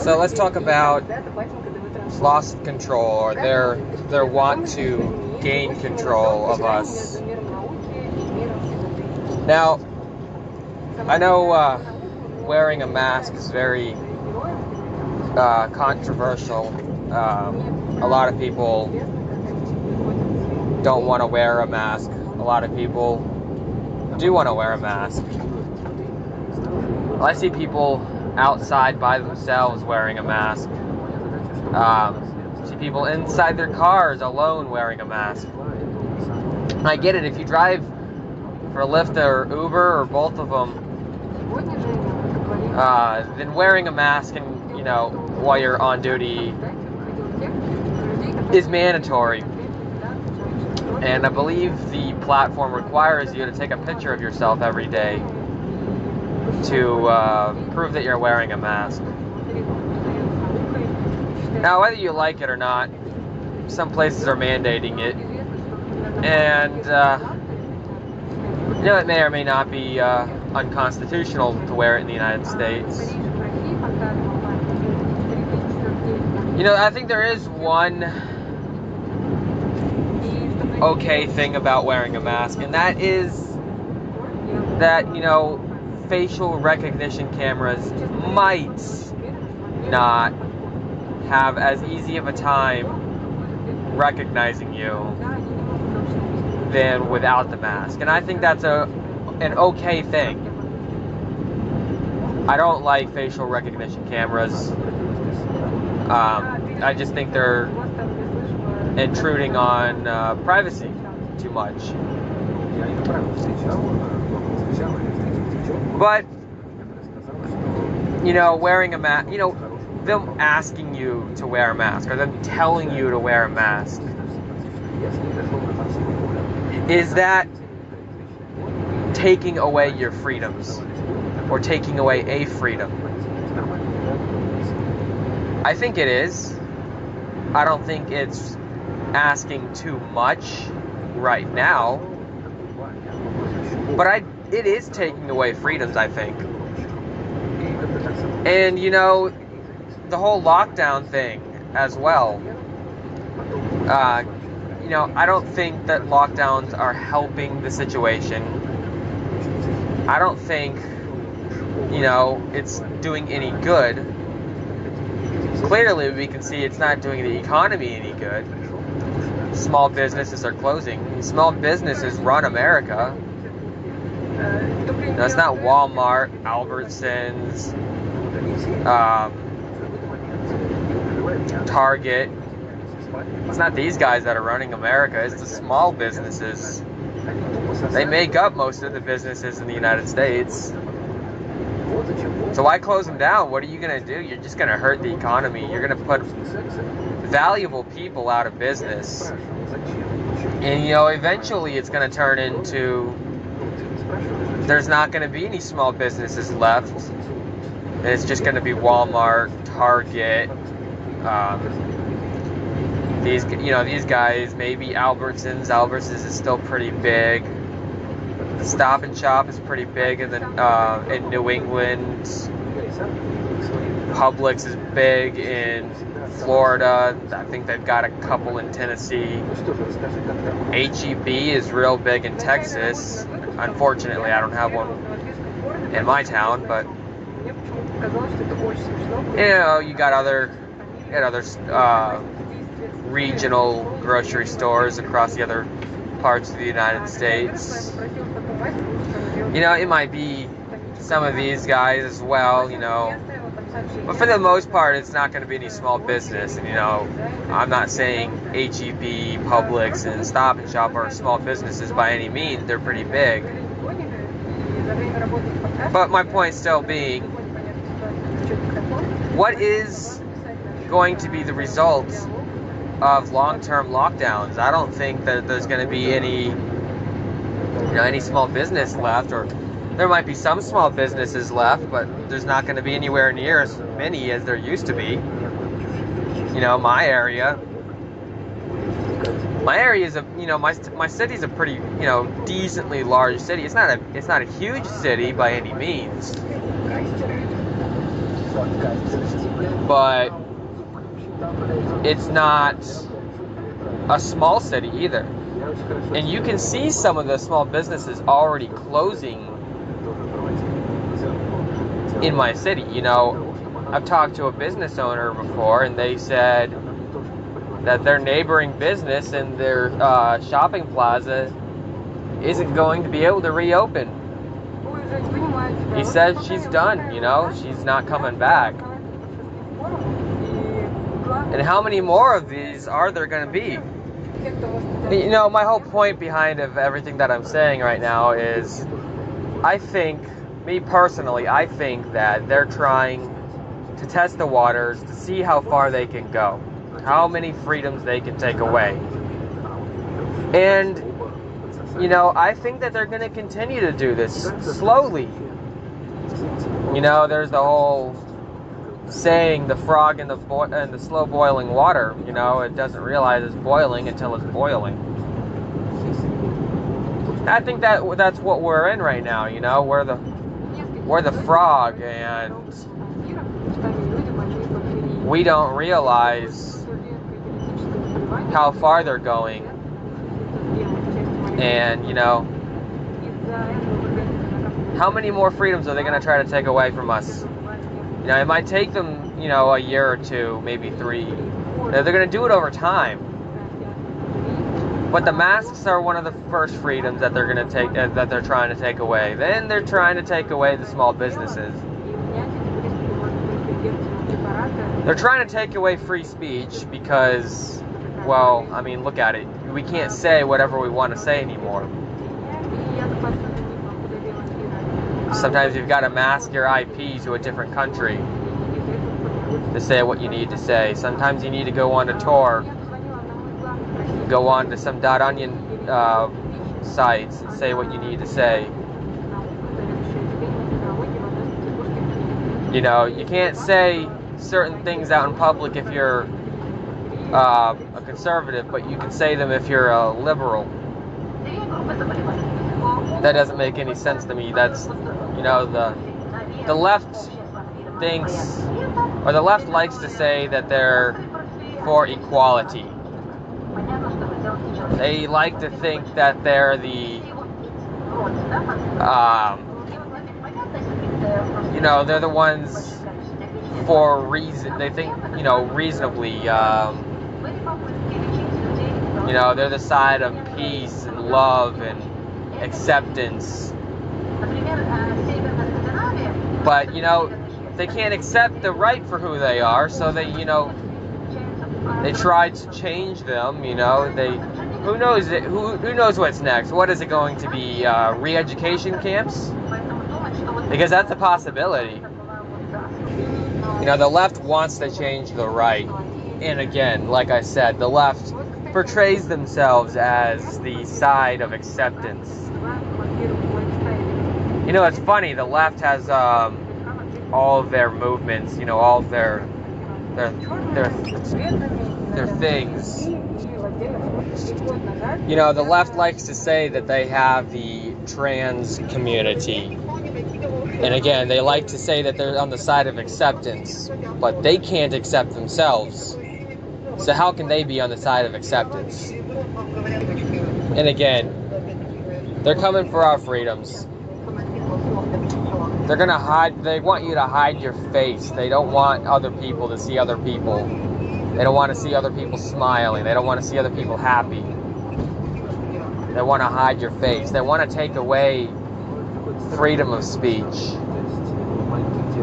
So let's talk about loss of control, or their want to gain control of us. Now, I know wearing a mask is very controversial. A lot of people don't want to wear a mask. A lot of people do want to wear a mask. I see people outside by themselves wearing a mask. See people inside their cars alone wearing a mask. I get it. If you drive for Lyft or Uber or both of them, then wearing a mask and while you're on duty is mandatory. And I believe the platform requires you to take a picture of yourself every day to prove that you're wearing a mask. Now, whether you like it or not, some places are mandating it. And, it may or may not be unconstitutional to wear it in the United States. I think there is one okay thing about wearing a mask, and that is that, facial recognition cameras might not have as easy of a time recognizing you than without the mask. And I think that's an okay thing. I don't like facial recognition cameras. I just think they're intruding on privacy too much. But, wearing a mask, them asking you to wear a mask, or them telling you to wear a mask, is that taking away your freedoms, or taking away a freedom? I think it is. I don't think it's asking too much right now, but it is taking away freedoms, I think. And the whole lockdown thing as well. I don't think that lockdowns are helping the situation. I don't think it's doing any good. Clearly, we can see it's not doing the economy any good. Small businesses are closing. Small businesses run America. It's not Walmart, Albertsons, Target. It's not these guys that are running America. It's the small businesses. They make up most of the businesses in the United States. So why close them down? What are you going to do? You're just going to hurt the economy. You're going to put valuable people out of business. And, eventually it's going to turn into there's not going to be any small businesses left. And it's just going to be Walmart, Target, these guys, maybe Albertsons. Albertsons is still pretty big. Stop and Shop is pretty big in New England. Publix is big in Florida. I think they've got a couple in Tennessee. H-E-B is real big in Texas. Unfortunately, I don't have one in my town, but you got other regional grocery stores across the other parts of the United States. It might be some of these guys as well, but for the most part, it's not going to be any small business. And, I'm not saying H-E-B, Publix, and Stop and Shop are small businesses by any means. They're pretty big. But my point still being, what is going to be the result of long-term lockdowns? I don't think that there's going to be any small business left, or there might be some small businesses left, but there's not going to be anywhere near as many as there used to be. My area is my city's a pretty, decently large city. It's not a huge city by any means. but it's not a small city either. And you can see some of the small businesses already closing in my city. You know, I've talked to a business owner before, and they said that their neighboring business and their shopping plaza isn't going to be able to reopen. He says she's done, you know, she's not coming back. And how many more of these are there going to be? You know, my whole point behind of everything that I'm saying right now is, I think, me personally, I think that they're trying to test the waters to see how far they can go, how many freedoms they can take away. And, you know, I think that they're going to continue to do this slowly. You know, there's the whole saying, the frog in the slow boiling water, you know, it doesn't realize it's boiling until it's boiling. I think that's what we're in right now, you know, we're the frog, and we don't realize how far they're going. And, you know, how many more freedoms are they going to try to take away from us? You know, it might take them, you know, a year or two, maybe 3. They're going to do it over time. But the masks are one of the first freedoms that they're going to take, that they're trying to take away. Then they're trying to take away the small businesses. They're trying to take away free speech because, well, I mean, look at it. We can't say whatever we want to say anymore. Sometimes you've got to mask your IP to a different country to say what you need to say. Sometimes you need to go on a tour, go on to some .onion sites and say what you need to say. You know, you can't say certain things out in public if you're a conservative, but you can say them if you're a liberal. That doesn't make any sense to me. That's, you know, the left thinks, or the left likes to say that they're for equality. They like to think that they're the, you know, they're the ones for reason. They think, you know, reasonably, you know, they're the side of peace and love and acceptance. But, you know, they can't accept the right for who they are, so they, you know, they try to change them, you know, who knows what's next? What is it going to be, re-education camps? Because that's a possibility. You know, the left wants to change the right. And again, like I said, the left portrays themselves as the side of acceptance. You know, it's funny, the left has all of their movements, you know, all of their things. You know, the left likes to say that they have the trans community. And again, they like to say that they're on the side of acceptance, but they can't accept themselves. So how can they be on the side of acceptance? And again, they're coming for our freedoms. They're gonna hide, they want you to hide your face. They don't want other people to see other people. They don't want to see other people smiling. They don't want to see other people happy. They want to hide your face. They want to take away freedom of speech.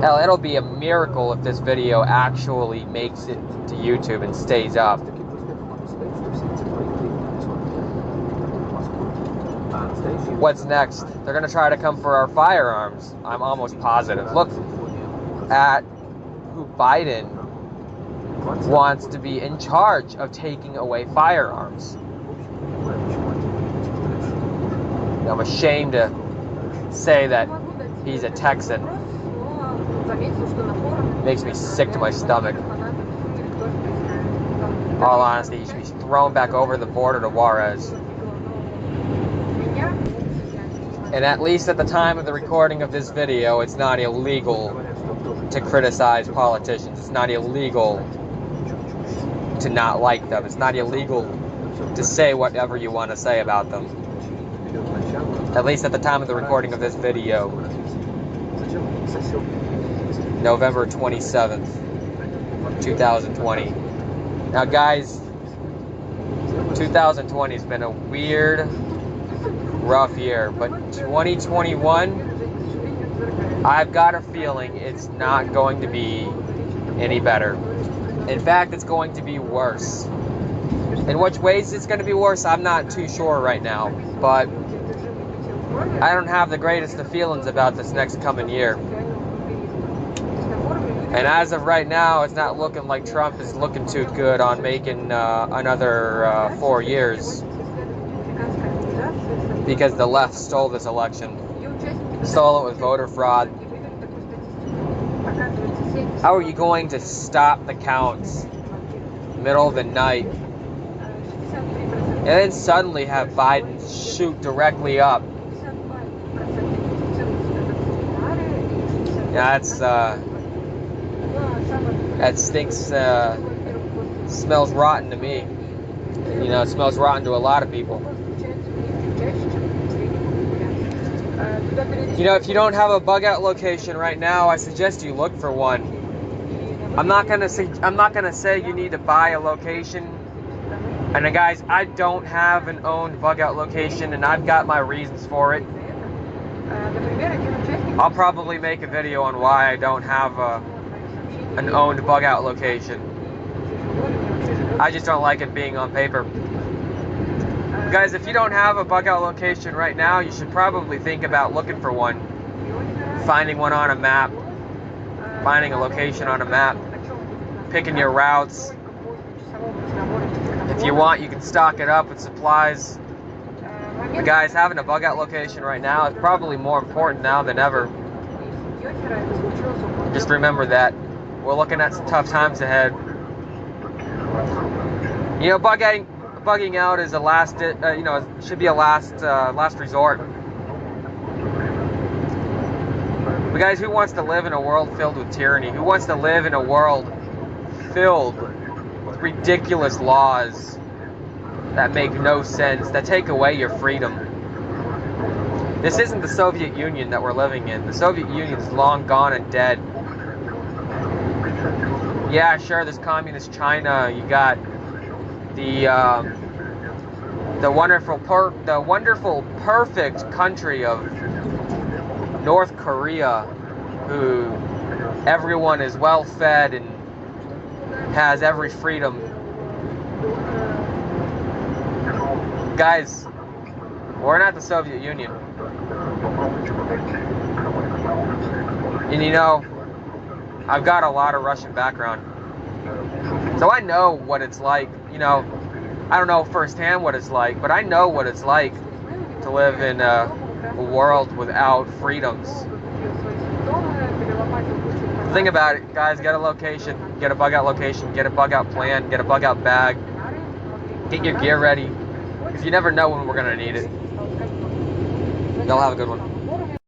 Hell, it'll be a miracle if this video actually makes it to YouTube and stays up. What's next? They're going to try to come for our firearms. I'm almost positive. Look at who Biden wants to be in charge of taking away firearms. I'm ashamed to say that he's a Texan. Makes me sick to my stomach. All honesty, he should be thrown back over the border to Juarez. And at least at the time of the recording of this video, it's not illegal to criticize politicians. It's not illegal to not like them. It's not illegal to say whatever you want to say about them. At least at the time of the recording of this video. November 27th, 2020. Now guys, 2020 has been a weird, rough year, but 2021, I've got a feeling it's not going to be any better. In fact, it's going to be worse. In which ways it's going to be worse, I'm not too sure right now, but I don't have the greatest of feelings about this next coming year. And as of right now, it's not looking like Trump is looking too good on making another 4 years, because the left stole this election. Stole it with voter fraud. How are you going to stop the counts middle of the night and then suddenly have Biden shoot directly up? Yeah, that stinks, smells rotten to me. You know, it smells rotten to a lot of people. You know, if you don't have a bug out location right now, I suggest you look for one. I'm not gonna say you need to buy a location. And guys, I don't have an owned bug out location, and I've got my reasons for it. I'll probably make a video on why I don't have an owned bug out location. I just don't like it being on paper. Guys, if you don't have a bug out location right now, you should probably think about looking for one. Finding one on a map. Finding a location on a map. Picking your routes. If you want, you can stock it up with supplies. But guys, having a bug out location right now is probably more important now than ever. Just remember that. We're looking at some tough times ahead. You know, bugging out is a last, should be a last resort. But guys, who wants to live in a world filled with tyranny? Who wants to live in a world filled with ridiculous laws that make no sense, that take away your freedom? This isn't the Soviet Union that we're living in. The Soviet Union is long gone and dead. Yeah, sure, there's communist China. You got the wonderful, perfect country of North Korea, who everyone is well fed and has every freedom. Guys, we're not the Soviet Union. And you know, I've got a lot of Russian background, so I know what it's like. You know, I don't know firsthand what it's like, but I know what it's like to live in a world without freedoms. Think about it, guys. Get a location, get a bug out location, get a bug out plan, get a bug out bag, get your gear ready, because you never know when we're gonna need it. Y'all have a good one.